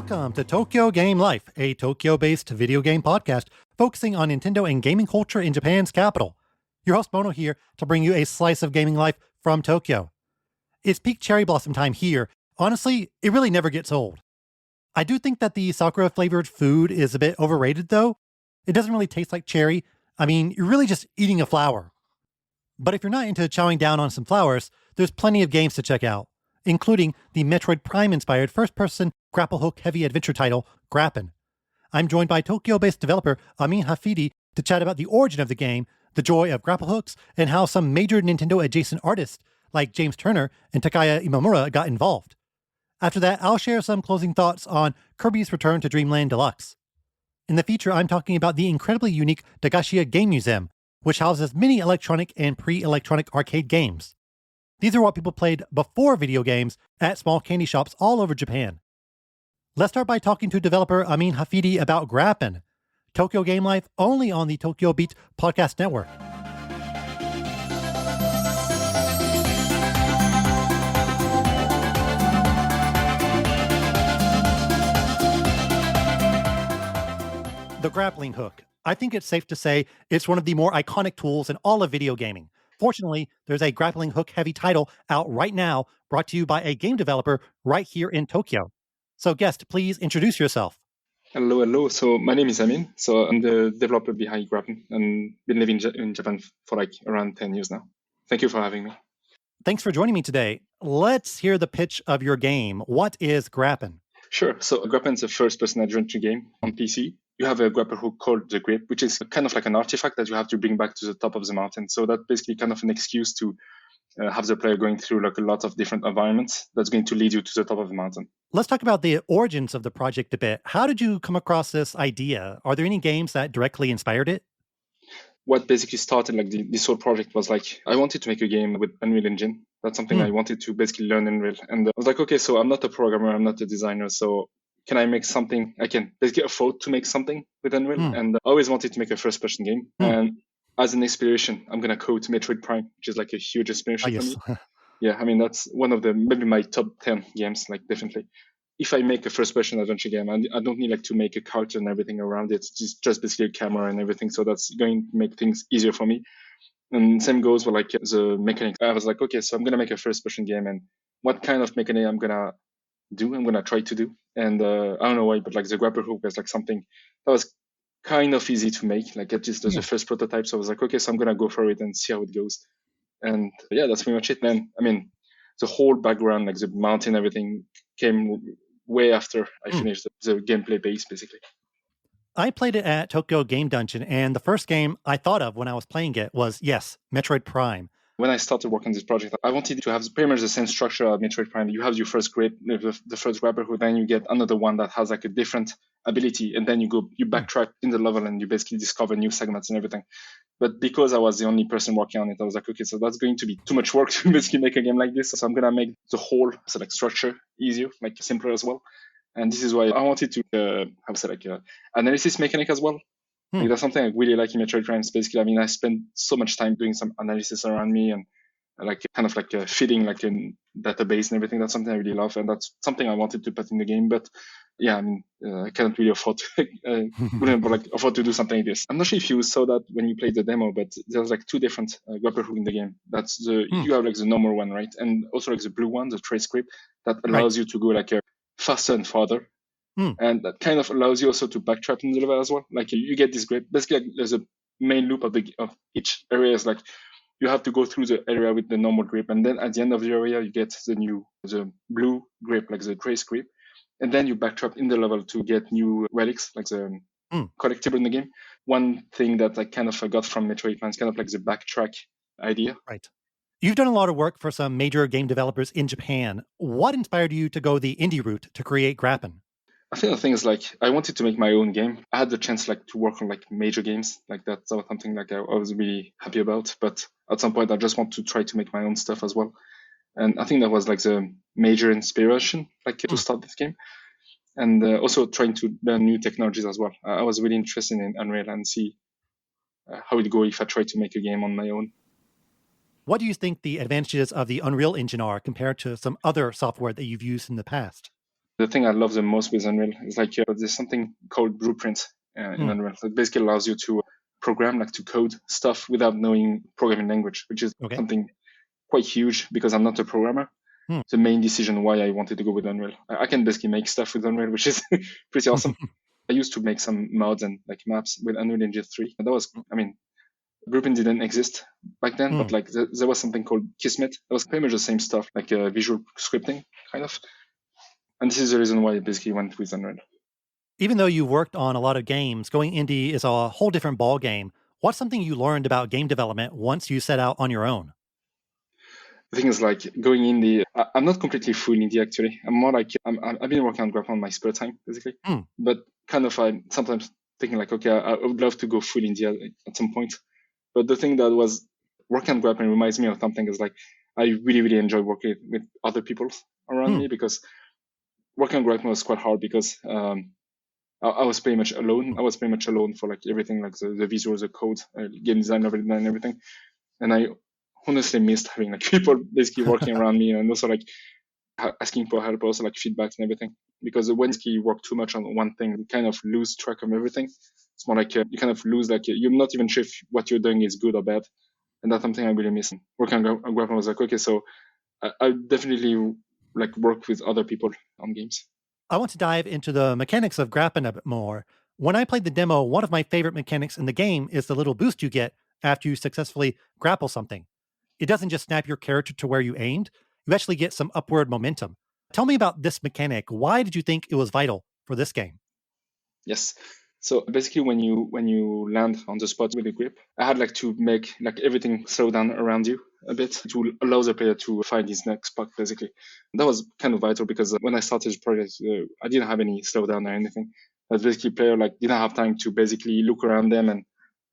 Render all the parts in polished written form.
Welcome to Tokyo Game Life, a Tokyo-based video game podcast focusing on Nintendo and gaming culture in Japan's capital. Your host Mono here to bring you a slice of gaming life from Tokyo. It's peak cherry blossom time here. Honestly, it really never gets old. I do think that the Sakura-flavored food is a bit overrated, though. It doesn't really taste like cherry. I mean, you're really just eating a flower. But if you're not into chowing down on some flowers, there's plenty of games to check out, including the Metroid Prime-inspired first-person grapple-hook-heavy adventure title, Grappin. I'm joined by Tokyo-based developer Ahmin Hafidi to chat about the origin of the game, the joy of grapple hooks, and how some major Nintendo-adjacent artists like James Turner and Takaya Imamura got involved. After that, I'll share some closing thoughts on Kirby's return to Dream Land Deluxe. In the feature, I'm talking about the incredibly unique Dagashiya Game Museum, which houses many electronic and pre-electronic arcade games. These are what people played before video games at small candy shops all over Japan. Let's start by talking to developer Ahmin Hafidi about Grappin, Tokyo Game Life only on the Tokyo Beat Podcast Network. The grappling hook. I think it's safe to say it's one of the more iconic tools in all of video gaming. Fortunately, there's a grappling hook heavy title out right now, brought to you by a game developer right here in Tokyo. So guest, please introduce yourself. Hello. So my name is Ahmin. So I'm the developer behind Grappin and been living in Japan for like around 10 years now. Thank you for having me. Thanks for joining me today. Let's hear the pitch of your game. What is Grappin? Sure. So Grappin is a first-person adventure game on PC. You have a grapple hook called the Grip, which is kind of like an artifact that you have to bring back to the top of the mountain. So that's basically kind of an excuse to have the player going through like a lot of different environments that's going to lead you to the top of the mountain. Let's talk about the origins of the project a bit. How did you come across this idea? Are there any games that directly inspired it? What basically started like this whole project was like, I wanted to make a game with Unreal Engine. That's something I wanted to basically learn Unreal. And I was like, okay, so I'm not a programmer, I'm not a designer. So can I make something? I can basically afford to make something with Unreal. And I always wanted to make a first person game. And as an inspiration, I'm going to quote Metroid Prime, which is like a huge inspiration for me. Yeah, I mean, that's one of the, maybe my top 10 games, like definitely. If I make a first-person adventure game, I don't need like to make a character and everything around it. It's just basically a camera and everything. So that's going to make things easier for me. And same goes with like the mechanic. I was like, okay, so I'm going to make a first-person game, and what kind of mechanic I'm going to try to do. And I don't know why, but like the grapple hook was like something that was kind of easy to make. Like it just the first prototype. So I was like, okay, so I'm going to go for it and see how it goes. And yeah, that's pretty much it, man. I mean, the whole background, like the mountain, everything came way after I finished the gameplay base, basically. I played it at Tokyo Game Dungeon, and the first game I thought of when I was playing it was, yes, Metroid Prime. When I started working on this project, I wanted to have pretty much the same structure of Metroid Prime. You have your first grip, the first grabber hook, then you get another one that has like a different ability, and then you backtrack in the level and you basically discover new segments and everything. But because I was the only person working on it, I was like, okay, so that's going to be too much work to basically make a game like this. So I'm going to make the whole structure easier, like simpler as well. And this is why I wanted to, analysis mechanic as well. Like that's something I really like in Metroid Prime. Basically, I mean, I spent so much time doing some analysis around me and like kind of like feeding like a database and everything. That's something I really love, and that's something I wanted to put in the game. But yeah, I mean, I cannot really afford to do something like this. I'm not sure if you saw that when you played the demo, but there's like two different grapple hook in the game. That's you have like the normal one, right, and also like the blue one, the trace grip, that allows you to go like faster and farther. And that kind of allows you also to backtrack in the level as well. Like you get this grip. Basically, like, there's a main loop of each area is like you have to go through the area with the normal grip, and then at the end of the area you get the blue grip, like the trace grip, and then you backtrack in the level to get new relics, like the collectible in the game. One thing that I kind of got from Metroid Prime is kind of like the backtrack idea. Right. You've done a lot of work for some major game developers in Japan. What inspired you to go the indie route to create Grappin? I think the thing is like I wanted to make my own game. I had the chance like to work on like major games, like that's something like I was really happy about. But at some point, I just want to try to make my own stuff as well. And I think that was like the major inspiration, like to start this game, and also trying to learn new technologies as well. I was really interested in Unreal and see how it go if I try to make a game on my own. What do you think the advantages of the Unreal Engine are compared to some other software that you've used in the past? The thing I love the most with Unreal is like there's something called blueprint in Unreal. So it basically allows you to program, like to code stuff without knowing programming language, which is Okay. something quite huge because I'm not a programmer. The main decision why I wanted to go with Unreal. I can basically make stuff with Unreal, which is pretty awesome. I used to make some mods and like maps with Unreal Engine 3. And that was, I mean, Blueprint didn't exist back then, but like there was something called Kismet. That was pretty much the same stuff, like visual scripting kind of. And this is the reason why I basically went with Unreal. Even though you worked on a lot of games, going indie is a whole different ball game. What's something you learned about game development once you set out on your own? The thing is, like going indie, I'm not completely full indie actually. I'm more like I've been working on Grappin on my spare time basically, but kind of I'm sometimes thinking like, okay, I would love to go full indie at some point. But the thing that was working on Grappin reminds me of something is like I really enjoy working with other people around me because working on Grappin was quite hard because I was pretty much alone. I was pretty much alone for like everything, like the visuals, the code, game design, and everything. And I honestly missed having like people basically working around me and also like asking for help, also like feedbacks and everything. Because when you work too much on one thing, you kind of lose track of everything. It's more like you kind of lose like you're not even sure if what you're doing is good or bad, and that's something I really miss. Working on Grappin was like, okay, so I definitely like work with other people on games. I want to dive into the mechanics of Grappin a bit more. When I played the demo, one of my favorite mechanics in the game is the little boost you get after you successfully grapple something. It doesn't just snap your character to where you aimed, you actually get some upward momentum. Tell me about this mechanic. Why did you think it was vital for this game? Yes. So basically, when you land on the spot with a grip, I had like to make like everything slow down around you a bit to allow the player to find his next spot. Basically, and that was kind of vital because when I started the project, I didn't have any slowdown or anything. But basically, player like didn't have time to basically look around them and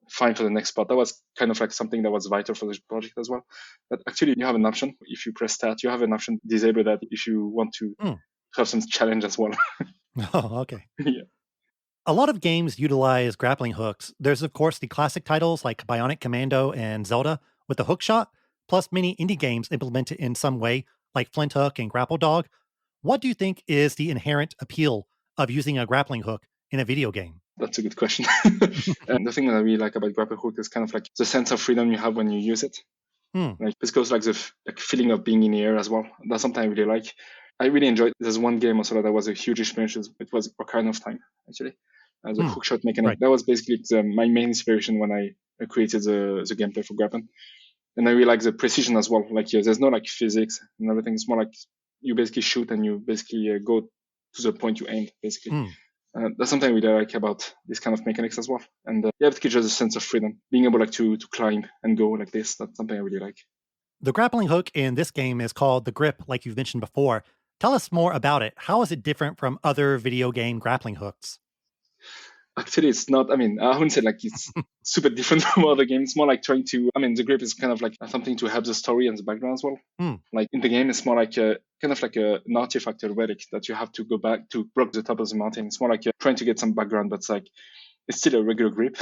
find for the next spot. That was kind of like something that was vital for the project as well. But actually, you have an option if you press start. You have an option to disable that if you want to have some challenge as well. Oh, okay. Yeah. A lot of games utilize grappling hooks. There's, of course, the classic titles like Bionic Commando and Zelda with the hook shot, plus many indie games implement it in some way, like Flint Hook and Grapple Dog. What do you think is the inherent appeal of using a grappling hook in a video game? That's a good question. And the thing that I really like about grapple hook is kind of like the sense of freedom you have when you use it. Like this goes like the like feeling of being in the air as well. That's something I really like. I really enjoyed. There's one game also that was a huge experience. It was Ocarina of Time actually. The hook shot mechanic. Right. That was basically my main inspiration when I created the gameplay for Grappin. And I really like the precision as well. Like there's no like physics and everything. It's more like you basically shoot and you basically go to the point you aimed basically. That's something I really like about this kind of mechanics as well. And yeah, it gives us a sense of freedom, being able like to climb and go like this. That's something I really like. The grappling hook in this game is called the grip, like you've mentioned before. Tell us more about it. How is it different from other video game grappling hooks? Actually, it's not. I mean, I wouldn't say like it's super different from other games. It's more like trying to. I mean, the grip is kind of like something to help the story and the background as well. Like in the game, it's more like a kind of like an artifact or relic that you have to go back to block the top of the mountain. It's more like trying to get some background, but it's still a regular grip.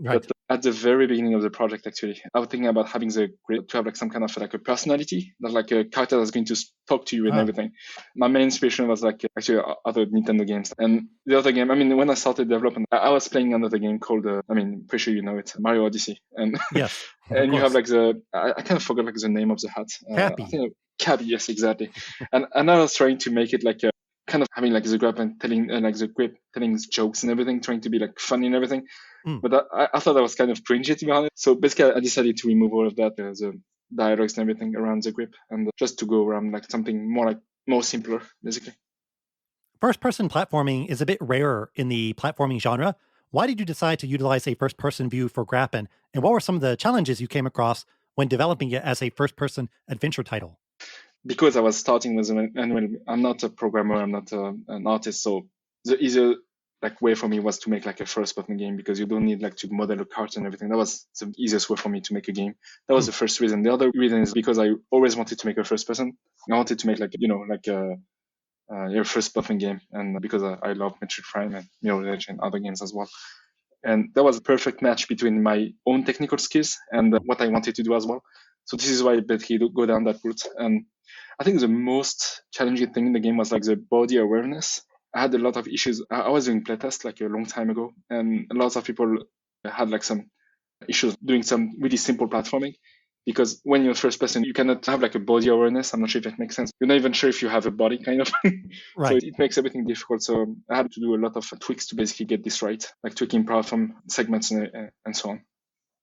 Right. But at the very beginning of the project, actually, I was thinking about having the grip to have like some kind of like a personality, that like a character that's going to talk to you and everything. My main inspiration was like actually other Nintendo games. And the other game, I mean, when I started development, I was playing another game called, I mean, pretty sure you know it, Mario Odyssey. And Yes. and you have like I kind of forgot like the name of the hat. I Happy. think Cabby, yes, exactly. And I was trying to make it like a kind of having like the grip and telling like the grip telling jokes and everything, trying to be like funny and everything. But I thought that was kind of cringy to be honest. So basically, I decided to remove all of that, the dialogues and everything around the grip, and just to go around like something more simpler, basically. First person platforming is a bit rarer in the platforming genre. Why did you decide to utilize a first person view for Grappin? And what were some of the challenges you came across when developing it as a first person adventure title? Because I was starting with I'm not a programmer, I'm not an artist, so the easier like way for me was to make like a first person game because you don't need like to model a cart and everything. That was the easiest way for me to make a game. That was the first reason. The other reason is because I always wanted to make a first person. I wanted to make like like a first person game, and because I love Metroid Prime and Mirror Edge and other games as well. And that was a perfect match between my own technical skills and what I wanted to do as well. So this is why I basically go down that route. And I think the most challenging thing in the game was like the body awareness. I had a lot of issues. I was doing playtest like a long time ago, and lots of people had like some issues doing some really simple platforming. Because when you're first person, you cannot have like a body awareness. I'm not sure if that makes sense. You're not even sure if you have a body, kind of. So Right. it makes everything difficult. So I had to do a lot of tweaks to basically get this right, like tweaking platform segments and so on.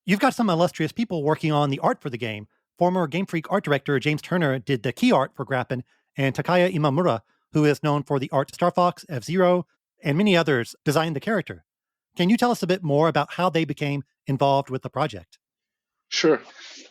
You've got some illustrious people working on the art for the game. Former Game Freak art director James Turner did the key art for Grappin, and Takaya Imamura, who is known for the art to Star Fox, F-Zero, and many others, designed the character. Can you tell us a bit more about how they became involved with the project? Sure.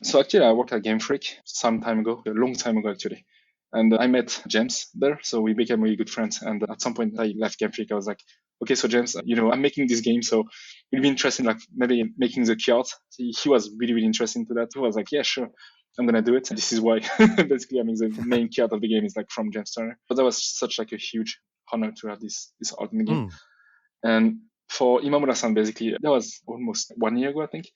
So actually, I worked at Game Freak some time ago, a long time ago actually. And I met James there, so we became really good friends. And at some point, I left Game Freak. I was like, okay, so James, I'm making this game, so you'd be interested in like maybe making the key art. He was really, really interested into that. He was like, yeah, sure, I'm gonna do it. This is why basically, I mean, the main key art of the game is like from James Turner. But that was such like a huge honor to have this art in the game. Mm, And for Imamura-san, basically, that was almost 1 year ago, I think.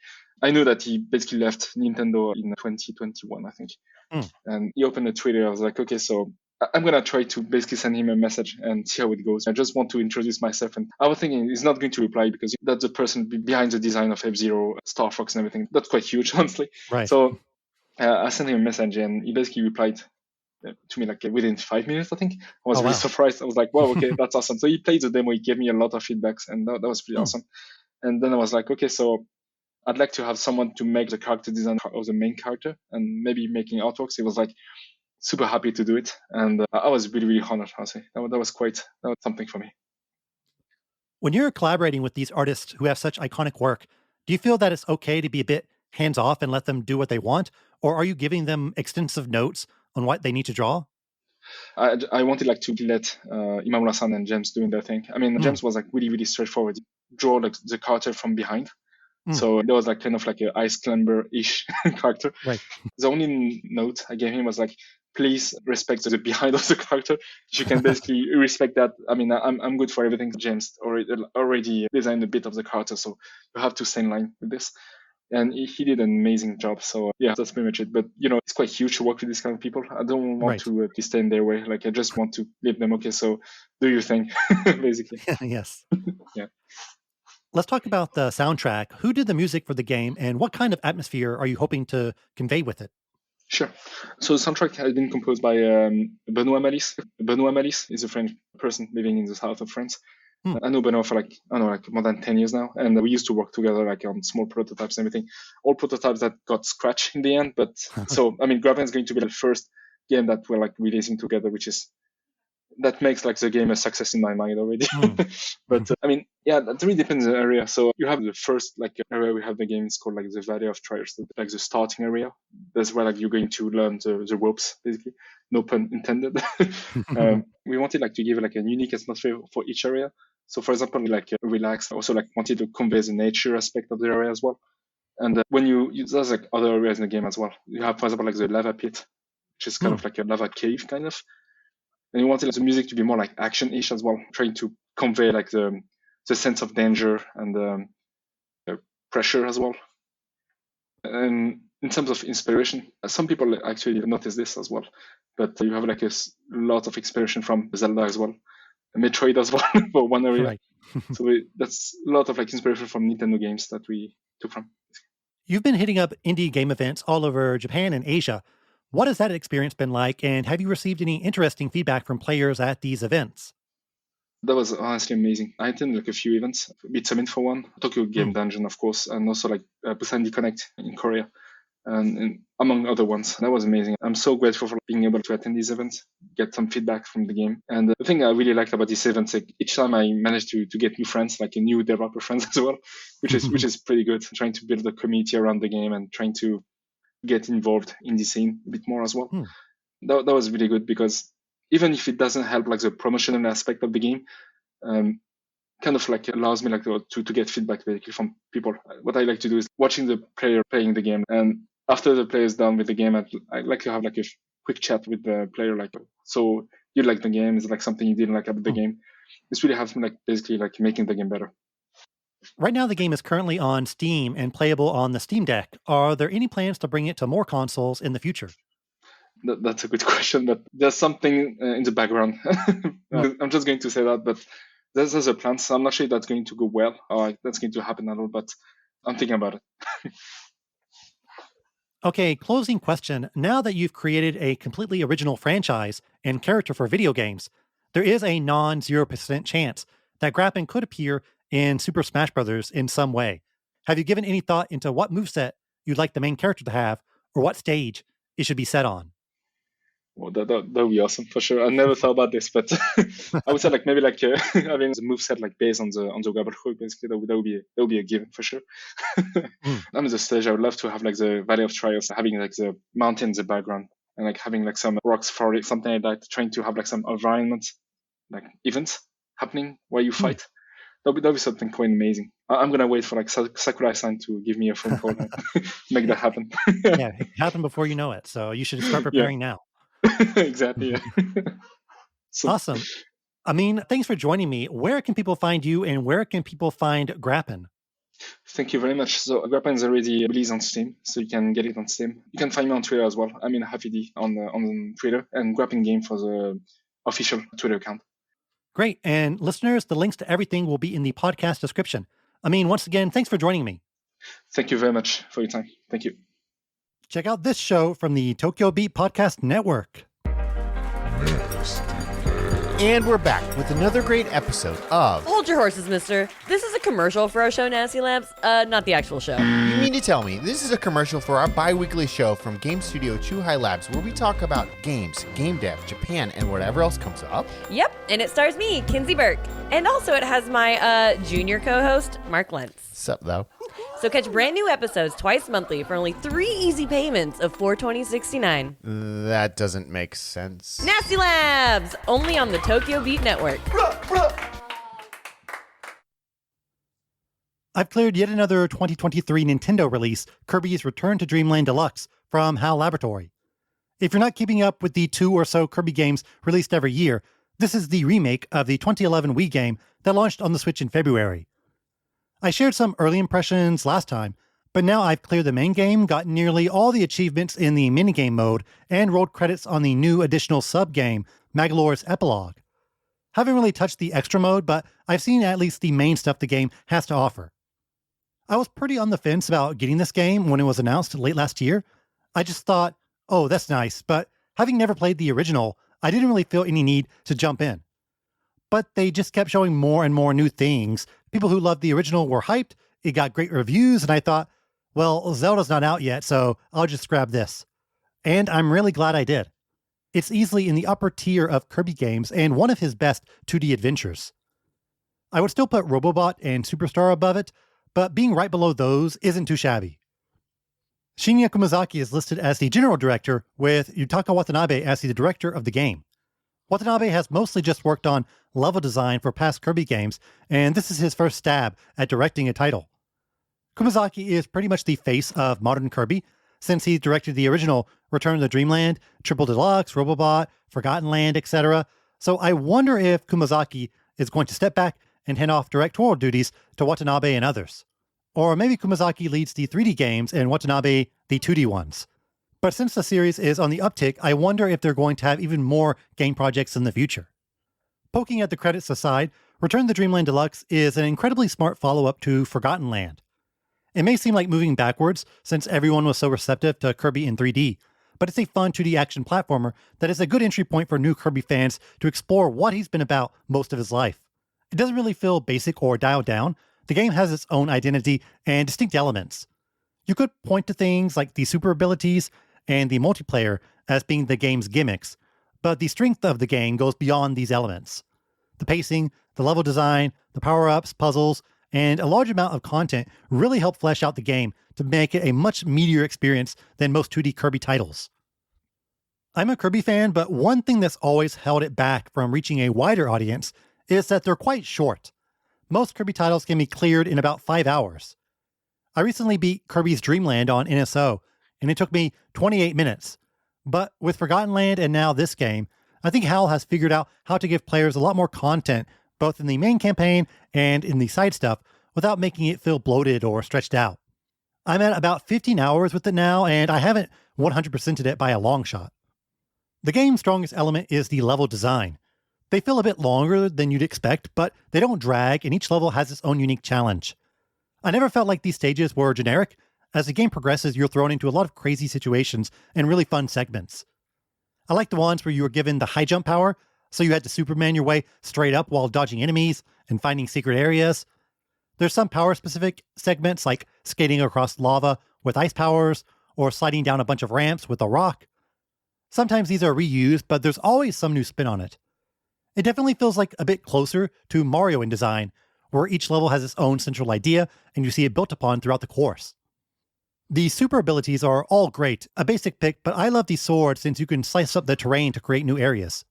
I knew that he basically left Nintendo in 2021, I think. mm. And he opened a Twitter. I was like, okay, so I'm going to try to basically send him a message and see how it goes. I just want to introduce myself. And I was thinking he's not going to reply because that's the person behind the design of F-Zero, Star Fox, and everything. That's quite huge, honestly. Right. So I sent him a message and he basically replied to me like within 5 minutes, I think. I was Oh, really wow. surprised. I was like, wow, okay, that's awesome. So he played the demo. He gave me a lot of feedbacks and that was pretty Hmm. awesome. And then I was like, okay, so I'd like to have someone to make the character design of the main character and maybe making artworks. He was like super happy to do it. And I was really, really honored, honestly. That was something for me. When you're collaborating with these artists who have such iconic work, do you feel that it's okay to be a bit hands off and let them do what they want? Or are you giving them extensive notes on what they need to draw? I wanted like to let Imamura-san and James doing their thing. I mean, Mm, James was like really, really straightforward. Draw like the character from behind. mm, So there was like kind of like a ice climber-ish character. right. The only note I gave him was like, please respect the behind of the character. If you can basically respect that. I mean, I'm good for everything. James already designed a bit of the character, so you have to stay in line with this. And he did an amazing job. So yeah, that's pretty much it. But it's quite huge to work with these kind of people. I don't want Right. to stay in their way. Like I just want to leave them. Okay, so do your thing, basically. Yes. Yeah. Let's talk about the soundtrack. Who did the music for the game and what kind of atmosphere are you hoping to convey with it? Sure. So the soundtrack has been composed by Benoît Malice. Benoît Malice is a French person living in the south of France. Hmm. I know Benoît for like I don't know like more than 10 years now, and we used to work together like on small prototypes and everything. All prototypes that got scratched in the end, but so I mean, Grappin is going to be the first game that we're like releasing together, which is that makes like the game a success in my mind already. Hmm. But I mean, yeah, that really depends on the area. So you have the first like area we have the game is called like the Valley of Trials, like the starting area. That's where like you're going to learn the ropes, basically. No pun intended. We wanted like to give like a unique atmosphere for each area. So for example, like relax. Also like wanted to convey the nature aspect of the area as well. And when there's like other areas in the game as well. You have for example like the lava pit, which is kind Hmm. of like a lava cave kind of, and he wanted the music to be more like action-ish as well, trying to convey like the sense of danger and the pressure as well. And in terms of inspiration, some people actually notice this as well, but you have like a lot of inspiration from Zelda as well, Metroid as well for one area. Right. So that's a lot of like inspiration from Nintendo games that we took from. You've been hitting up indie game events all over Japan and Asia. What has that experience been like? And have you received any interesting feedback from players at these events? That was honestly amazing. I attended like a few events, Beat Summit for one, Tokyo Hmm. Game Dungeon, of course, and also like Busan Connect in Korea. And among other ones. That was amazing. I'm so grateful for being able to attend these events, get some feedback from the game. And the thing I really liked about these events, like each time I managed to get new friends, like a new developer friends as well, which is pretty good. Trying to build a community around the game and trying to get involved in the scene a bit more as well. Hmm. That was really good because even if it doesn't help like the promotional aspect of the game, um, kind of like allows me like to get feedback basically from people. What I like to do is watching the player playing the game, and after the player is done with the game, I like to have like a quick chat with the player, like, so you like the game? Is it like something you didn't like about the Hmm. game? This really helps me like basically like making the game better. Right now, the game is currently on Steam and playable on the Steam Deck. Are there any plans to bring it to more consoles in the future? That's a good question, but there's something in the background. I'm just going to say that, but there's a plan, so I'm not sure that's going to go well or that's going to happen at all, but I'm thinking about it. Okay, closing question. Now that you've created a completely original franchise and character for video games, there is a non 0% chance that Grappin could appear in Super Smash Bros. In some way. Have you given any thought into what moveset you'd like the main character to have, or what stage it should be set on? Well, that would be awesome for sure. I never thought about this, but I would say like maybe like having the moveset like based on the grapple hook, basically that would be a given for sure. I'm the stage I would love to have like the Valley of Trials, having like the mountain in the background and like having like some rocks for it, something like that, trying to have like some environment, like events happening where you fight. That'll be something quite amazing. I'm gonna wait for like Sakurai-san to give me a phone call and make that happen. Yeah, it happened before you know it. So you should start preparing now. Exactly. Yeah. So, Awesome. Ahmin, thanks for joining me. Where can people find you and where can people find Grappin? thank you very much. So Grappin is already released on Steam, so you can get it on Steam. You can find me on Twitter as well. Ahmin Hafidi on Twitter, and Grappin Game for the official Twitter account. Great. And listeners, the links to everything will be in the podcast description. Ahmin, once again, thanks for joining me. Thank you very much for your time. Thank you. Check out this show from the Tokyo Beat Podcast Network. And we're back with another great episode of... Hold your horses, mister. This is a commercial for our show, Nasty Labs, not the actual show. You mean to tell me this is a commercial for our bi-weekly show from game studio Chuhai Labs where we talk about games, game dev, Japan, and whatever else comes up? Yep, and it stars me, Kinsey Burke. And also it has my junior co-host, Mark Lentz. Sup, though? So catch brand new episodes twice monthly for only 3 easy payments of $420.69. That doesn't make sense. Nasty Labs! Only on the Tokyo Beat Network. I've cleared yet another 2023 Nintendo release, Kirby's Return to Dream Land Deluxe, from HAL Laboratory. If you're not keeping up with the 2 or so Kirby games released every year, this is the remake of the 2011 Wii game that launched on the Switch in February. I shared some early impressions last time, but now I've cleared the main game, got nearly all the achievements in the minigame mode, and rolled credits on the new additional sub-game, Maglore's Epilogue. Haven't really touched the extra mode, but I've seen at least the main stuff the game has to offer. I was pretty on the fence about getting this game when it was announced late last year. I just thought, oh, that's nice, but having never played the original, I didn't really feel any need to jump in. But they just kept showing more and more new things. People who loved the original were hyped, it got great reviews, and I thought, well, Zelda's not out yet, so I'll just grab this. And I'm really glad I did. It's easily in the upper tier of Kirby games and one of his best 2D adventures. I would still put Robobot and Superstar above it, but being right below those isn't too shabby. Shinya Kumazaki is listed as the general director, with Yutaka Watanabe as the director of the game. Watanabe has mostly just worked on level design for past Kirby games, and this is his first stab at directing a title. Kumazaki is pretty much the face of modern Kirby, since he directed the original Return to Dreamland, Triple Deluxe, Robobot, Forgotten Land, etc. So I wonder if Kumazaki is going to step back and hand off directorial duties to Watanabe and others. Or maybe Kumazaki leads the 3D games and Watanabe the 2D ones. But since the series is on the uptick, I wonder if they're going to have even more game projects in the future. Poking at the credits aside, Return to Dreamland Deluxe is an incredibly smart follow-up to Forgotten Land. It may seem like moving backwards since everyone was so receptive to Kirby in 3D, but it's a fun 2D action platformer that is a good entry point for new Kirby fans to explore what he's been about most of his life. It doesn't really feel basic or dialed down. The game has its own identity and distinct elements. You could point to things like the super abilities and the multiplayer as being the game's gimmicks, but the strength of the game goes beyond these elements. The pacing, the level design, the power-ups, puzzles, and a large amount of content really help flesh out the game to make it a much meatier experience than most 2D Kirby titles. I'm a Kirby fan, but one thing that's always held it back from reaching a wider audience is that they're quite short. Most Kirby titles can be cleared in about 5 hours. I recently beat Kirby's Dream Land on NSO, and it took me 28 minutes. But with Forgotten Land and now this game, I think HAL has figured out how to give players a lot more content, both in the main campaign and in the side stuff, without making it feel bloated or stretched out. I'm at about 15 hours with it now, and I haven't 100%ed it by a long shot. The game's strongest element is the level design. They feel a bit longer than you'd expect, but they don't drag, and each level has its own unique challenge. I never felt like these stages were generic. As the game progresses, you're thrown into a lot of crazy situations and really fun segments. I like the ones where you were given the high jump power, so you had to Superman your way straight up while dodging enemies and finding secret areas. There's some power-specific segments like skating across lava with ice powers or sliding down a bunch of ramps with a rock. Sometimes these are reused, but there's always some new spin on it. It definitely feels like a bit closer to Mario in design, where each level has its own central idea and you see it built upon throughout the course. The super abilities are all great, a basic pick, but I love the sword since you can slice up the terrain to create new areas.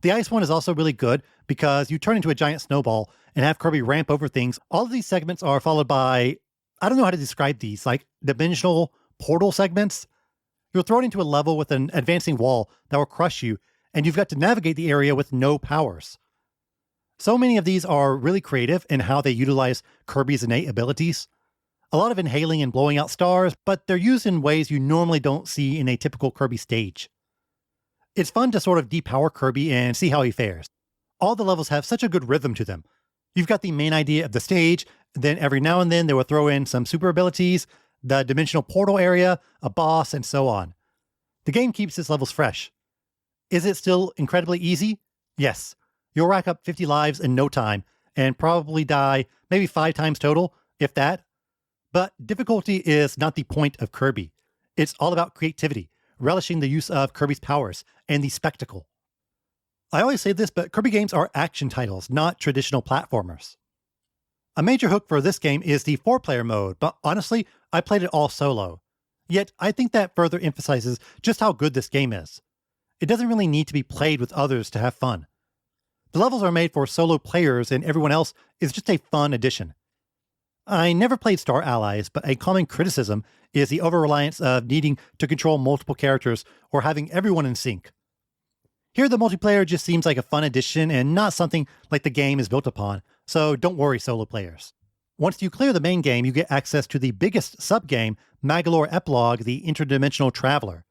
The ice one is also really good because you turn into a giant snowball and have Kirby ramp over things. All of these segments are followed by, I don't know how to describe these, like dimensional portal segments. You're thrown into a level with an advancing wall that will crush you, and you've got to navigate the area with no powers. So many of these are really creative in how they utilize Kirby's innate abilities. A lot of inhaling and blowing out stars, but they're used in ways you normally don't see in a typical Kirby stage. It's fun to sort of depower Kirby and see how he fares. All the levels have such a good rhythm to them. You've got the main idea of the stage, then every now and then they will throw in some super abilities, the dimensional portal area, a boss, and so on. The game keeps its levels fresh. Is it still incredibly easy? Yes. You'll rack up 50 lives in no time, and probably die maybe 5 times total, if that. But difficulty is not the point of Kirby. It's all about creativity, relishing the use of Kirby's powers, and the spectacle. I always say this, but Kirby games are action titles, not traditional platformers. A major hook for this game is the 4-player mode, but honestly, I played it all solo. Yet, I think that further emphasizes just how good this game is. It doesn't really need to be played with others to have fun. The levels are made for solo players and everyone else is just a fun addition. I never played Star Allies, but a common criticism is the over-reliance of needing to control multiple characters or having everyone in sync. Here the multiplayer just seems like a fun addition and not something like the game is built upon, so don't worry solo players. Once you clear the main game, you get access to the biggest sub-game, Magolor Epilogue, the Interdimensional Traveler.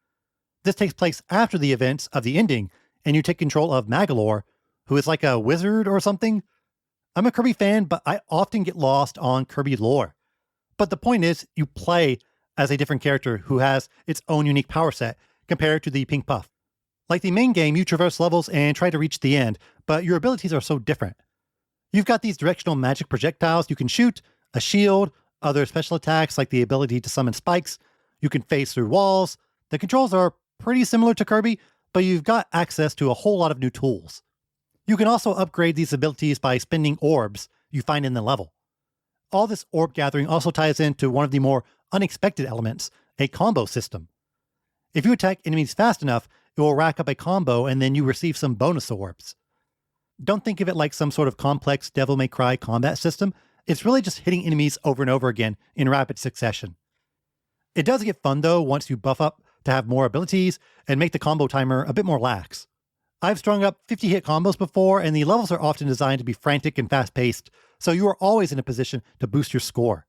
This takes place after the events of the ending, and you take control of Magolor, who is like a wizard or something. I'm a Kirby fan, but I often get lost on Kirby lore. But the point is, you play as a different character who has its own unique power set compared to the Pink Puff. Like the main game, you traverse levels and try to reach the end, but your abilities are so different. You've got these directional magic projectiles you can shoot, a shield, other special attacks like the ability to summon spikes. You can phase through walls. The controls are pretty similar to Kirby, but you've got access to a whole lot of new tools. You can also upgrade these abilities by spending orbs you find in the level. All this orb gathering also ties into one of the more unexpected elements, a combo system. If you attack enemies fast enough, it will rack up a combo and then you receive some bonus orbs. Don't think of it like some sort of complex Devil May Cry combat system. It's really just hitting enemies over and over again in rapid succession. It does get fun though once you buff up to have more abilities and make the combo timer a bit more lax. I've strung up 50 hit combos before, and the levels are often designed to be frantic and fast-paced, so you are always in a position to boost your score.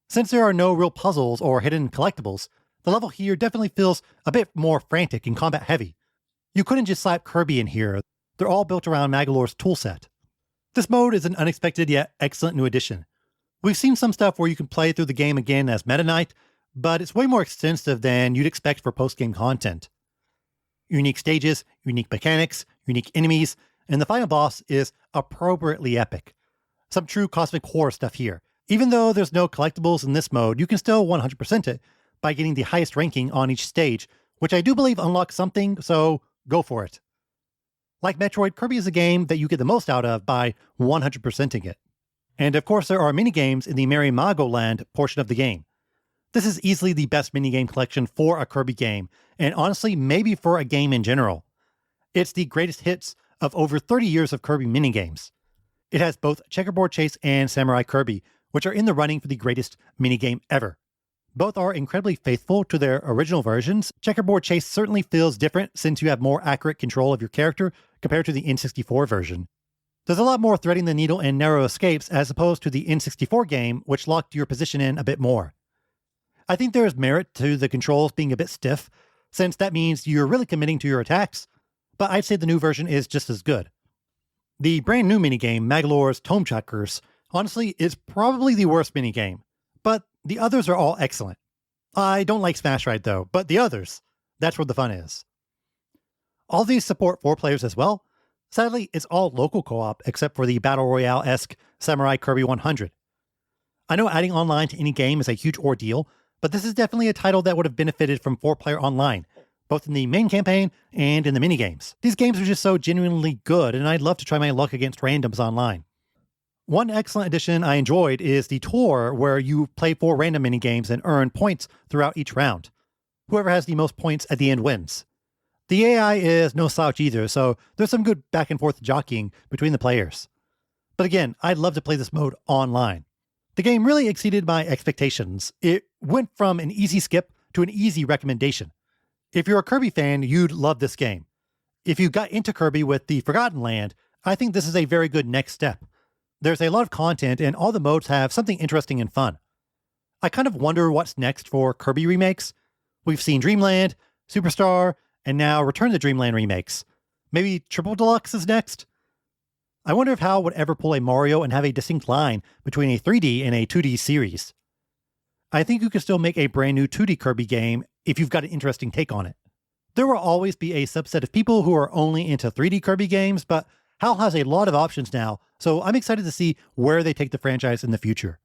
Since there are no real puzzles or hidden collectibles, the level here definitely feels a bit more frantic and combat-heavy. You couldn't just slap Kirby in here. They're all built around Magolor's toolset. This mode is an unexpected yet excellent new addition. We've seen some stuff where you can play through the game again as Meta Knight, but it's way more extensive than you'd expect for post-game content. Unique stages, unique mechanics, unique enemies, and the final boss is appropriately epic. Some true cosmic horror stuff here. Even though there's no collectibles in this mode, you can still 100% it by getting the highest ranking on each stage, which I do believe unlocks something, so go for it. Like Metroid, Kirby is a game that you get the most out of by 100%ing it. And of course there are minigames in the Merry Mago Land portion of the game. This is easily the best minigame collection for a Kirby game, and honestly, maybe for a game in general. It's the greatest hits of over 30 years of Kirby minigames. It has both Checkerboard Chase and Samurai Kirby, which are in the running for the greatest minigame ever. Both are incredibly faithful to their original versions. Checkerboard Chase certainly feels different since you have more accurate control of your character compared to the N64 version. There's a lot more threading the needle and narrow escapes as opposed to the N64 game, which locked your position in a bit more. I think there is merit to the controls being a bit stiff. since that means you're really committing to your attacks, but I'd say the new version is just as good. The brand new minigame, Maglore's Tome Trackers, honestly is probably the worst minigame, but the others are all excellent. I don't like Smash Ride though, but the others, that's where the fun is. All these support 4 players as well. Sadly, it's all local co-op except for the Battle Royale-esque Samurai Kirby 100. I know adding online to any game is a huge ordeal, but this is definitely a title that would have benefited from 4-player online, both in the main campaign and in the minigames. These games are just so genuinely good, and I'd love to try my luck against randoms online. One excellent addition I enjoyed is the tour, where you play 4 random minigames and earn points throughout each round. Whoever has the most points at the end wins. The AI is no slouch either, so there's some good back and forth jockeying between the players. But again, I'd love to play this mode online. The game really exceeded my expectations. It went from an easy skip to an easy recommendation. If you're a Kirby fan, you'd love this game. If you got into Kirby with the Forgotten Land, I think this is a very good next step. There's a lot of content and all the modes have something interesting and fun. I kind of wonder what's next for Kirby remakes. We've seen Dream Land, Superstar, and now Return to Dream Land remakes. Maybe Triple Deluxe is next? I wonder if HAL would ever pull a Mario and have a distinct line between a 3D and a 2D series. I think you could still make a brand new 2D Kirby game if you've got an interesting take on it. There will always be a subset of people who are only into 3D Kirby games, but HAL has a lot of options now, so I'm excited to see where they take the franchise in the future.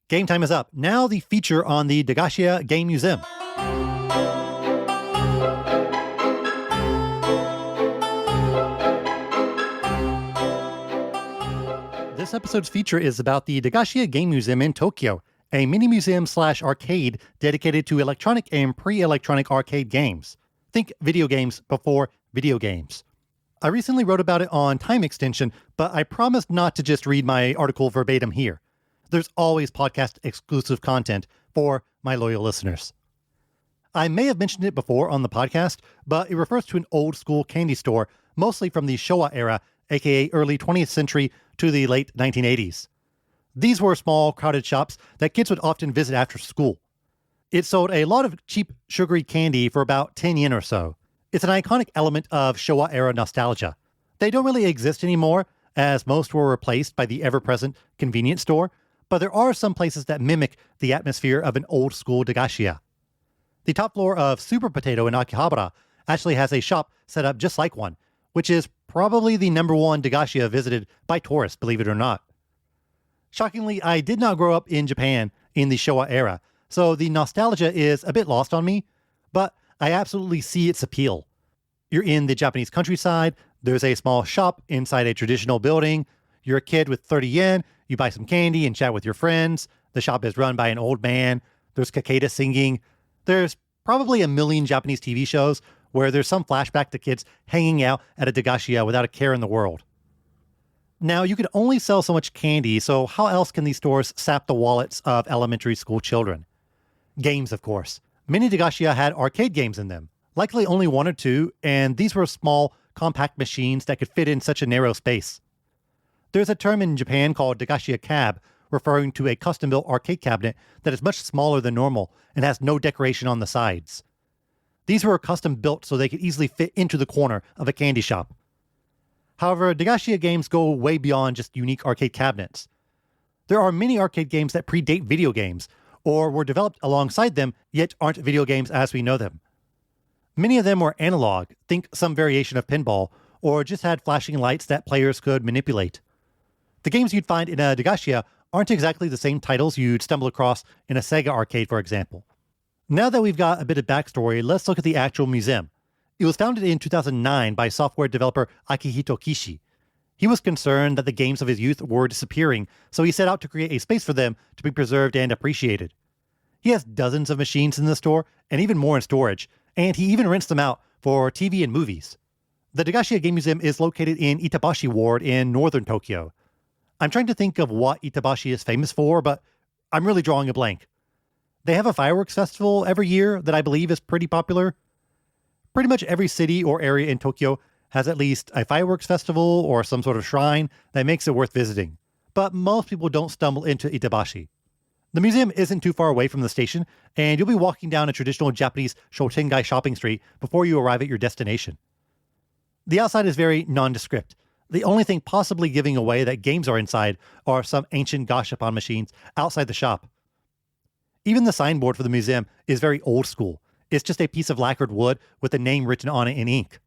Game time is up. Now the feature on the Dagashiya Game Museum. This episode's feature is about the Dagashiya Game Museum in Tokyo, a mini-museum/arcade dedicated to electronic and pre-electronic arcade games. Think video games before video games. I recently wrote about it on Time Extension, but I promised not to just read my article verbatim here. There's always podcast-exclusive content for my loyal listeners. I may have mentioned it before on the podcast, but it refers to an old-school candy store, mostly from the Showa era, aka early 20th century to the late 1980s. These were small, crowded shops that kids would often visit after school. It sold a lot of cheap, sugary candy for about 10 yen or so. It's an iconic element of Showa-era nostalgia. They don't really exist anymore, as most were replaced by the ever-present convenience store, but there are some places that mimic the atmosphere of an old-school Dagashiya. The top floor of Super Potato in Akihabara actually has a shop set up just like one, which is probably the #1 Dagashiya visited by tourists, believe it or not. Shockingly, I did not grow up in Japan in the Showa era, so the nostalgia is a bit lost on me, but I absolutely see its appeal. You're in the Japanese countryside, there's a small shop inside a traditional building, you're a kid with 30 yen, you buy some candy and chat with your friends, the shop is run by an old man, there's cicada singing, there's probably a million Japanese TV shows where there's some flashback to kids hanging out at a Dagashiya without a care in the world. Now, you can only sell so much candy, so how else can these stores sap the wallets of elementary school children? Games, of course. Many Dagashiya had arcade games in them, likely only 1 or 2, and these were small, compact machines that could fit in such a narrow space. There's a term in Japan called Dagashiya Cab, referring to a custom-built arcade cabinet that is much smaller than normal and has no decoration on the sides. These were custom built so they could easily fit into the corner of a candy shop. However, Dagashiya games go way beyond just unique arcade cabinets. There are many arcade games that predate video games, or were developed alongside them, yet aren't video games as we know them. Many of them were analog, think some variation of pinball, or just had flashing lights that players could manipulate. The games you'd find in a Dagashiya aren't exactly the same titles you'd stumble across in a Sega arcade, for example. Now that we've got a bit of backstory, let's look at the actual museum. It was founded in 2009 by software developer Akihito Kishi. He was concerned that the games of his youth were disappearing, so he set out to create a space for them to be preserved and appreciated. He has dozens of machines in the store, and even more in storage, and he even rents them out for TV and movies. The Dagashiya Game Museum is located in Itabashi Ward in northern Tokyo. I'm trying to think of what Itabashi is famous for, but I'm really drawing a blank. They have a fireworks festival every year that I believe is pretty popular. Pretty much every city or area in Tokyo has at least a fireworks festival or some sort of shrine that makes it worth visiting. But most people don't stumble into Itabashi. The museum isn't too far away from the station, and you'll be walking down a traditional Japanese Shotengai shopping street before you arrive at your destination. The outside is very nondescript. The only thing possibly giving away that games are inside are some ancient gashapon machines outside the shop. Even the signboard for the museum is very old school. It's just a piece of lacquered wood with a name written on it in ink.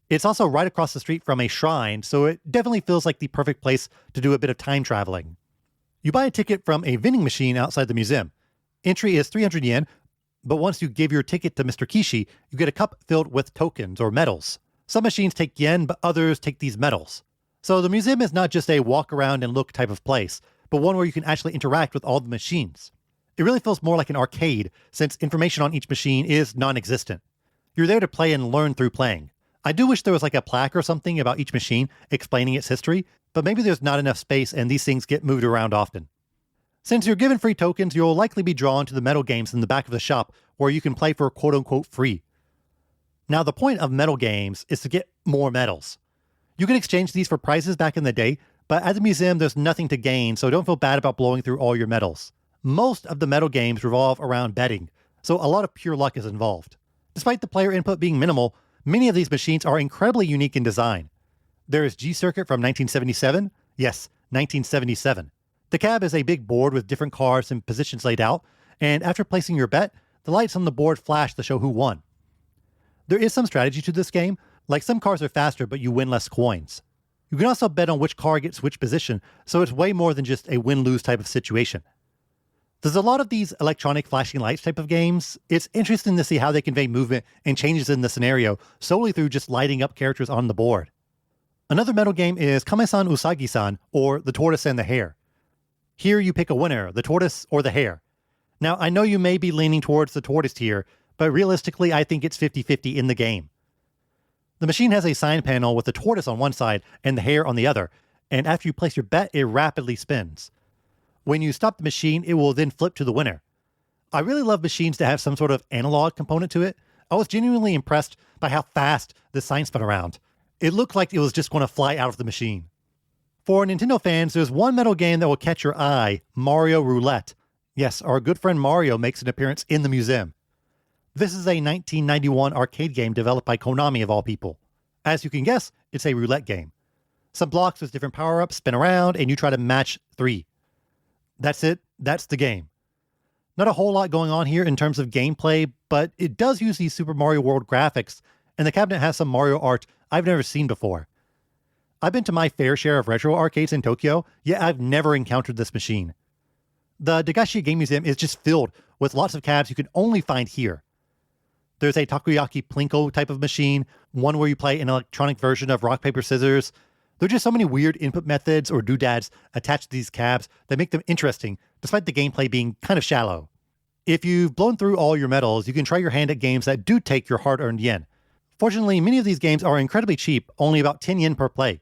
It's also right across the street from a shrine, so it definitely feels like the perfect place to do a bit of time traveling. You buy a ticket from a vending machine outside the museum. Entry is 300 yen, but once you give your ticket to Mr. Kishi, you get a cup filled with tokens or medals. Some machines take yen, but others take these medals. So the museum is not just a walk around and look type of place, but one where you can actually interact with all the machines. It really feels more like an arcade, since information on each machine is non-existent. You're there to play and learn through playing. I do wish there was like a plaque or something about each machine explaining its history, but maybe there's not enough space and these things get moved around often. Since you're given free tokens, you'll likely be drawn to the metal games in the back of the shop where you can play for quote-unquote free. Now, the point of metal games is to get more medals. You can exchange these for prizes back in the day, but at the museum there's nothing to gain, so don't feel bad about blowing through all your medals. Most of the metal games revolve around betting, so a lot of pure luck is involved. Despite the player input being minimal, many of these machines are incredibly unique in design. There is G-Circuit from 1977. Yes, 1977. The cab is a big board with different cars and positions laid out, and after placing your bet, the lights on the board flash to show who won. There is some strategy to this game, like some cars are faster but you win less coins. You can also bet on which car gets which position, so it's way more than just a win-lose type of situation. There's a lot of these electronic flashing lights type of games. It's interesting to see how they convey movement and changes in the scenario solely through just lighting up characters on the board. Another metal game is Kame-san Usagi-san, or The Tortoise and the Hare. Here you pick a winner, the tortoise or the hare. Now, I know you may be leaning towards the tortoise here, but realistically I think it's 50-50 in the game. The machine has a sign panel with the tortoise on one side and the hare on the other, and after you place your bet, it rapidly spins. When you stop the machine, it will then flip to the winner. I really love machines that have some sort of analog component to it. I was genuinely impressed by how fast the sign spun around. It looked like it was just going to fly out of the machine. For Nintendo fans, there's one metal game that will catch your eye, Mario Roulette. Yes, our good friend Mario makes an appearance in the museum. This is a 1991 arcade game developed by Konami of all people. As you can guess, it's a roulette game. Some blocks with different power-ups spin around and you try to match 3. That's it. That's the game. Not a whole lot going on here in terms of gameplay, but it does use these Super Mario World graphics, and the cabinet has some Mario art I've never seen before. I've been to my fair share of retro arcades in Tokyo, yet I've never encountered this machine. The Dagashiya Game Museum is just filled with lots of cabs you can only find here. There's a takoyaki plinko type of machine, one where you play an electronic version of rock, paper, scissors. There are just so many weird input methods or doodads attached to these cabs that make them interesting, despite the gameplay being kind of shallow. If you've blown through all your medals, you can try your hand at games that do take your hard-earned yen. Fortunately, many of these games are incredibly cheap, only about 10 yen per play.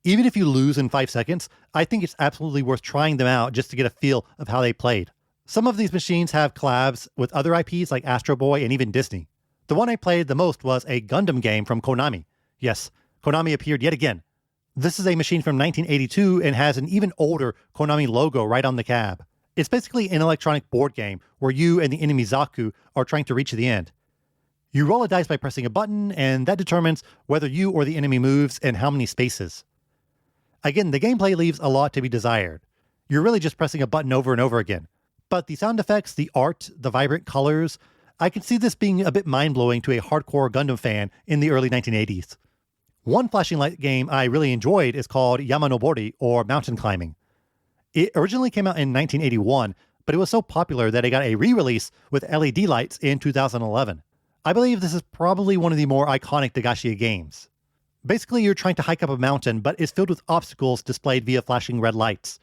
Even if you lose in 5 seconds, I think it's absolutely worth trying them out just to get a feel of how they played. Some of these machines have collabs with other IPs like Astro Boy and even Disney. The one I played the most was a Gundam game from Konami. Yes, Konami appeared yet again. This is a machine from 1982 and has an even older Konami logo right on the cab. It's basically an electronic board game where you and the enemy Zaku are trying to reach the end. You roll a dice by pressing a button, and that determines whether you or the enemy moves and how many spaces. Again, the gameplay leaves a lot to be desired. You're really just pressing a button over and over again. But the sound effects, the art, the vibrant colors, I can see this being a bit mind-blowing to a hardcore Gundam fan in the early 1980s. One flashing light game I really enjoyed is called Yamanobori, or Mountain Climbing. It originally came out in 1981, but it was so popular that it got a re-release with LED lights in 2011. I believe this is probably one of the more iconic Dagashiya games. Basically, you're trying to hike up a mountain, but it's filled with obstacles displayed via flashing red lights.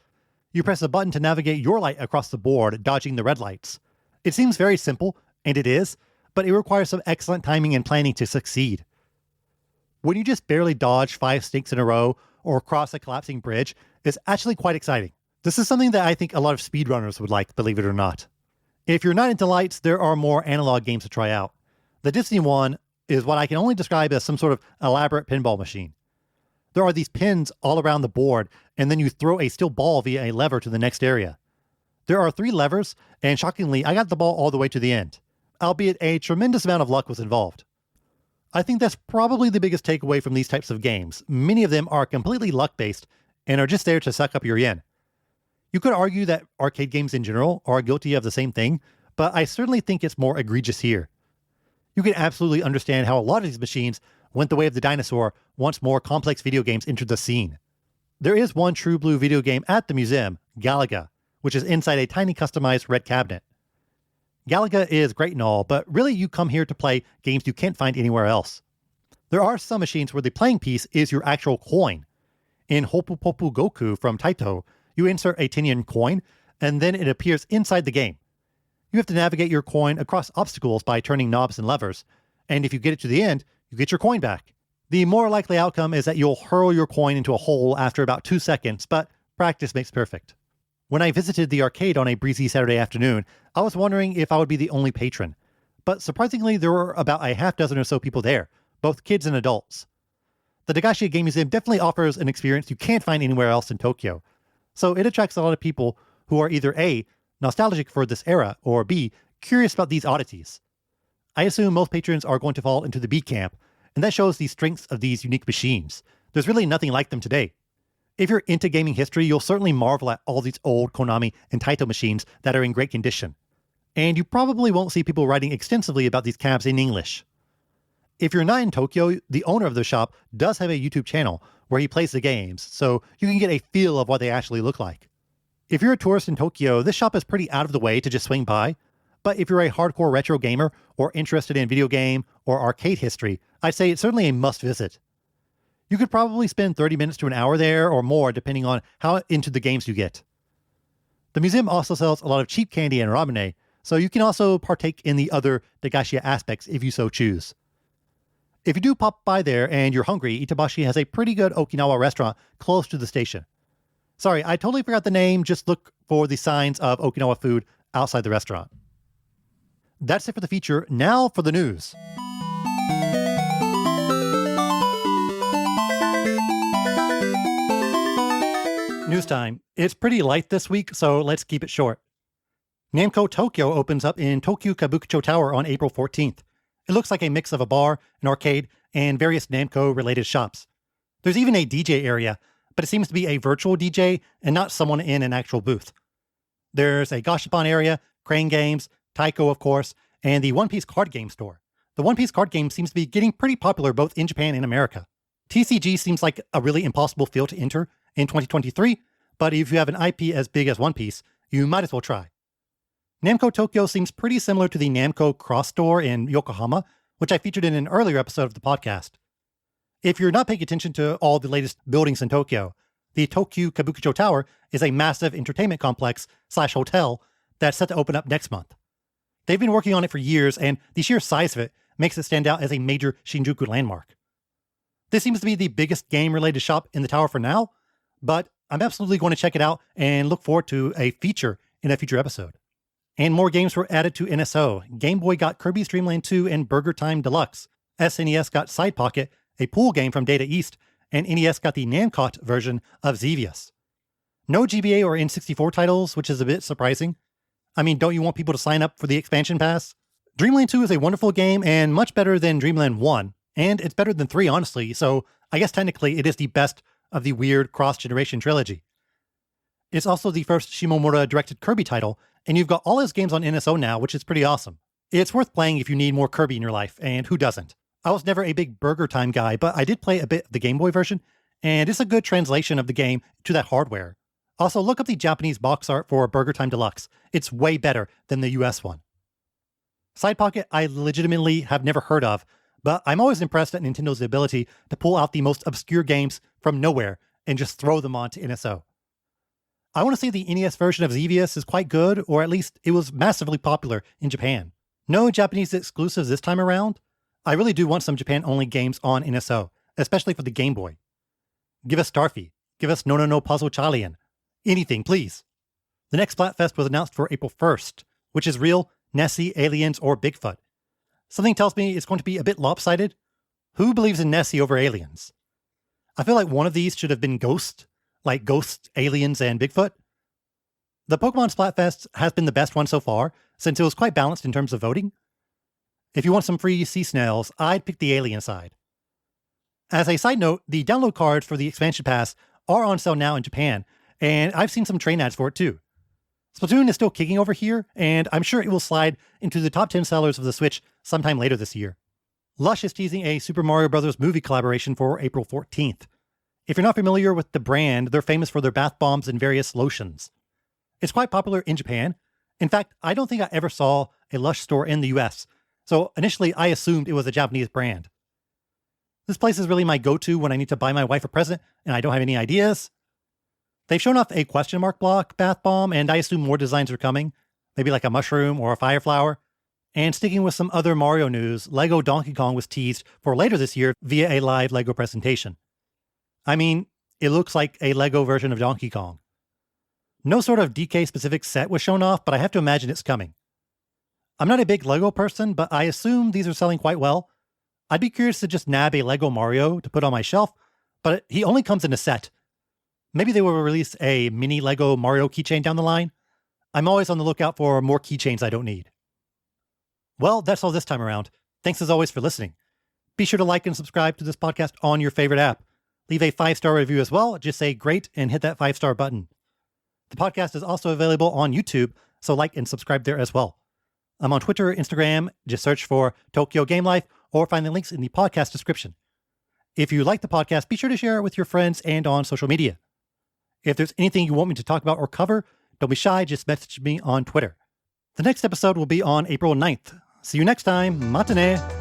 You press a button to navigate your light across the board, dodging the red lights. It seems very simple, and it is, but it requires some excellent timing and planning to succeed. When you just barely dodge 5 snakes in a row or cross a collapsing bridge, it's actually quite exciting. This is something that I think a lot of speedrunners would like, believe it or not. If you're not into lights, there are more analog games to try out. The Disney one is what I can only describe as some sort of elaborate pinball machine. There are these pins all around the board, and then you throw a steel ball via a lever to the next area. There are 3 levers, and shockingly, I got the ball all the way to the end, albeit a tremendous amount of luck was involved. I think that's probably the biggest takeaway from these types of games. Many of them are completely luck-based and are just there to suck up your yen. You could argue that arcade games in general are guilty of the same thing, but I certainly think it's more egregious here. You can absolutely understand how a lot of these machines went the way of the dinosaur once more complex video games entered the scene. There is one true blue video game at the museum, Galaga, which is inside a tiny customized red cabinet. Galaga is great and all, but really you come here to play games you can't find anywhere else. There are some machines where the playing piece is your actual coin. In Hopu Popu Goku from Taito, you insert a 10-yen coin, and then it appears inside the game. You have to navigate your coin across obstacles by turning knobs and levers, and if you get it to the end, you get your coin back. The more likely outcome is that you'll hurl your coin into a hole after about 2 seconds, but practice makes perfect. When I visited the arcade on a breezy Saturday afternoon, I was wondering if I would be the only patron. But surprisingly, there were about a half dozen or so people there, both kids and adults. The Dagashiya Game Museum definitely offers an experience you can't find anywhere else in Tokyo. So it attracts a lot of people who are either A, nostalgic for this era, or B, curious about these oddities. I assume most patrons are going to fall into the B camp, and that shows the strengths of these unique machines. There's really nothing like them today. If you're into gaming history, you'll certainly marvel at all these old Konami and Taito machines that are in great condition. And you probably won't see people writing extensively about these cabs in English. If you're not in Tokyo, the owner of the shop does have a YouTube channel where he plays the games, so you can get a feel of what they actually look like. If you're a tourist in Tokyo, this shop is pretty out of the way to just swing by. But if you're a hardcore retro gamer or interested in video game or arcade history, I'd say it's certainly a must visit. You could probably spend 30 minutes to an hour there or more depending on how into the games you get. The museum also sells a lot of cheap candy and ramen, so you can also partake in the other Dagashiya aspects if you so choose. If you do pop by there and you're hungry, Itabashi has a pretty good Okinawa restaurant close to the station. Sorry, I totally forgot the name, just look for the signs of Okinawa food outside the restaurant. That's it for the feature. Now for the news. News time. It's pretty light this week, so let's keep it short. Namco Tokyo opens up in Tokyo Kabukicho Tower on April 14th. It looks like a mix of a bar, an arcade, and various Namco-related shops. There's even a DJ area, but it seems to be a virtual DJ and not someone in an actual booth. There's a Gashapon area, Crane Games, Taiko, of course, and the One Piece card game store. The One Piece card game seems to be getting pretty popular both in Japan and America. TCG seems like a really impossible field to enter in 2023, but if you have an IP as big as One Piece, you might as well try. Namco Tokyo seems pretty similar to the Namco Cross Store in Yokohama, which I featured in an earlier episode of the podcast. If you're not paying attention to all the latest buildings in Tokyo, the Tokyo Kabukicho Tower is a massive entertainment complex/hotel that's set to open up next month. They've been working on it for years, and the sheer size of it makes it stand out as a major Shinjuku landmark. This seems to be the biggest game-related shop in the tower for now, but I'm absolutely going to check it out and look forward to a feature in a future episode. And more games were added to NSO. Game Boy got Kirby's Dream Land 2 and Burger Time Deluxe. SNES got Side Pocket, a pool game from Data East, and NES got the Namcot version of Xevious. No GBA or N64 titles, which is a bit surprising. I mean, don't you want people to sign up for the expansion pass? Dream Land 2 is a wonderful game and much better than Dream Land 1, and it's better than 3, honestly, so I guess technically it is the best of the weird cross-generation trilogy. It's also the first Shimomura-directed Kirby title, and you've got all his games on NSO now, which is pretty awesome. It's worth playing if you need more Kirby in your life, and who doesn't? I was never a big Burger Time guy, but I did play a bit of the Game Boy version, and it's a good translation of the game to that hardware. Also, look up the Japanese box art for Burger Time Deluxe. It's way better than the US one. Side Pocket I legitimately have never heard of, but I'm always impressed at Nintendo's ability to pull out the most obscure games from nowhere and just throw them onto NSO. I want to say the NES version of Xevious is quite good, or at least it was massively popular in Japan. No Japanese exclusives this time around. I really do want some Japan-only games on NSO, especially for the Game Boy. Give us Starfy. Give us No No No Puzzle Chalian. Anything, please. The next Splatfest was announced for April 1st, which is real, Nessie, Aliens, or Bigfoot. Something tells me it's going to be a bit lopsided. Who believes in Nessie over aliens? I feel like one of these should have been Ghost, like Ghost, Aliens, and Bigfoot. The Pokemon Splatfest has been the best one so far, since it was quite balanced in terms of voting. If you want some free sea snails, I'd pick the alien side. As a side note, the download cards for the expansion pass are on sale now in Japan, and I've seen some train ads for it too. Splatoon is still kicking over here, and I'm sure it will slide into the top 10 sellers of the Switch sometime later this year. Lush is teasing a Super Mario Bros. Movie collaboration for April 14th. If you're not familiar with the brand, they're famous for their bath bombs and various lotions. It's quite popular in Japan. In fact, I don't think I ever saw a Lush store in the US, so initially I assumed it was a Japanese brand. This place is really my go-to when I need to buy my wife a present and I don't have any ideas. They've shown off a question mark block bath bomb, and I assume more designs are coming, maybe like a mushroom or a fire flower. And sticking with some other Mario news, Lego Donkey Kong was teased for later this year via a live Lego presentation. I mean, it looks like a Lego version of Donkey Kong. No sort of DK-specific set was shown off, but I have to imagine it's coming. I'm not a big Lego person, but I assume these are selling quite well. I'd be curious to just nab a Lego Mario to put on my shelf, but he only comes in a set. Maybe they will release a mini Lego Mario keychain down the line. I'm always on the lookout for more keychains I don't need. Well, that's all this time around. Thanks as always for listening. Be sure to like and subscribe to this podcast on your favorite app. Leave a 5-star review as well. Just say great and hit that 5-star button. The podcast is also available on YouTube, so like and subscribe there as well. I'm on Twitter, Instagram, just search for Tokyo Game Life or find the links in the podcast description. If you like the podcast, be sure to share it with your friends and on social media. If there's anything you want me to talk about or cover, don't be shy, just message me on Twitter. The next episode will be on April 9th. See you next time. Matane!